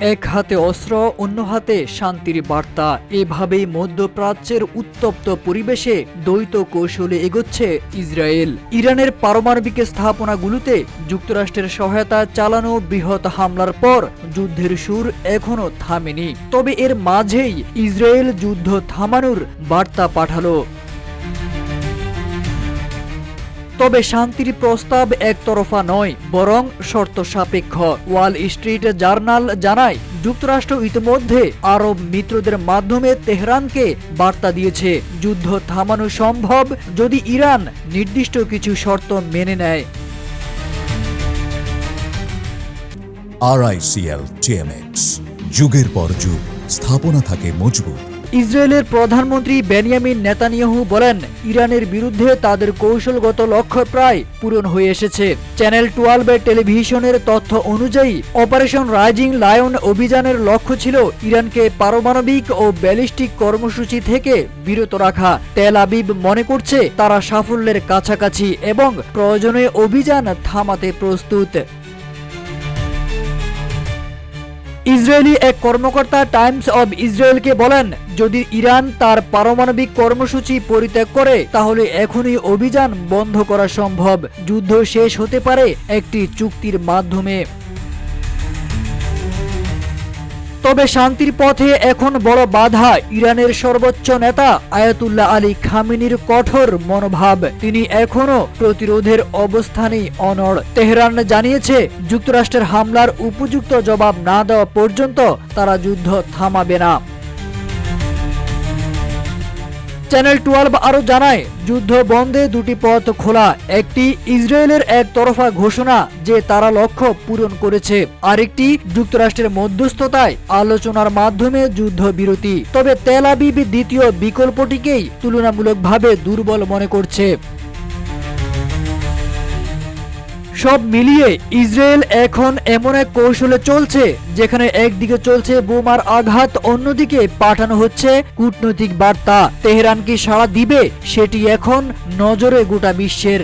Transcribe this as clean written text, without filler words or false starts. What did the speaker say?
এক হাতে অস্ত্র, অন্য হাতে শান্তির বার্তা। এভাবেই মধ্যপ্রাচ্যের উত্তপ্ত পরিবেশে দ্বৈত কৌশলে এগোচ্ছে ইসরায়েল। ইরানের পারমাণবিক স্থাপনাগুলোতে যুক্তরাষ্ট্রের সহায়তা চালানো বৃহৎ হামলার পর যুদ্ধের সুর এখনো থামেনি। তবে এর মাঝেই ইসরায়েল যুদ্ধ থামানোর বার্তা পাঠালো। তবে শান্তির প্রস্তাব একতরফা নয়, বরং শর্ত সাপেক্ষ। ওয়াল স্ট্রিট জার্নাল জানায়, যুক্তরাষ্ট্র ইতিমধ্যে আরব মিত্রদের মাধ্যমে তেহরানকে বার্তা দিয়েছে যুদ্ধ থামানো সম্ভব যদি ইরান নির্দিষ্ট কিছু শর্ত মেনে নেয়। RICL TMX, যুগের পর যুগ স্থাপনা থাকে মজবুত। ইসরায়েলের প্রধানমন্ত্রী বেনিয়ামিন নেতানিয়াহু বলেন, ইরানের বিরুদ্ধে তাদের কৌশলগত লক্ষ্য প্রায় পূরণ হয়ে এসেছে। চ্যানেল 12 টেলিভিশনের তথ্য অনুযায়ী অপারেশন রাইজিং লায়ন অভিযানের লক্ষ্য ছিল ইরানকে পারমাণবিক ও ব্যালিস্টিক কর্মসূচি থেকে বিরত রাখা। তেল আবিব মনে করছে তারা সাফল্যের কাছাকাছি এবং প্রয়োজনে অভিযান থামাতে প্রস্তুত। ইসরায়েলি এক কর্মকর্তা টাইমস অব ইসরায়েলকে বলেন, যদি ইরান তার পারমাণবিক কর্মসূচি পরিত্যাগ করে তাহলে এখনই অভিযান বন্ধ করা সম্ভব। যুদ্ধ শেষ হতে পারে একটি চুক্তির মাধ্যমে। তবে শান্তির পথে এখন বড় বাধা ইরানের সর্বোচ্চ নেতা আয়াতুল্লাহ আলী খামেনির কঠোর মনোভাব। তিনি এখনো প্রতিরোধের অবস্থানেই অনড়। তেহরান জানিয়েছে, যুক্তরাষ্ট্রের হামলার উপযুক্ত জবাব না দেওয়া পর্যন্ত তারা যুদ্ধ থামাবে না। চ্যানেল 12 আরও জানায়, যুদ্ধ বন্ধে দুটি পথ খোলা। একটি ইসরায়েলের একতরফা ঘোষণা যে তারা লক্ষ্য পূরণ করেছে, আরেকটি যুক্তরাষ্ট্রের মধ্যস্থতায় আলোচনার মাধ্যমে যুদ্ধবিরতি। তবে তেল আবিব দ্বিতীয় বিকল্পটিকেই তুলনামূলকভাবে দুর্বল মনে করছে। সব মিলিয়ে ইসরায়েল এখন এমন এক কৌশলে চলছে যেখানে একদিকে চলছে বোমার আঘাত, অন্যদিকে পাঠানো হচ্ছে কূটনৈতিক বার্তা। তেহরান কি সাড়া দিবে সেটি এখন নজরে গোটা বিশ্বের।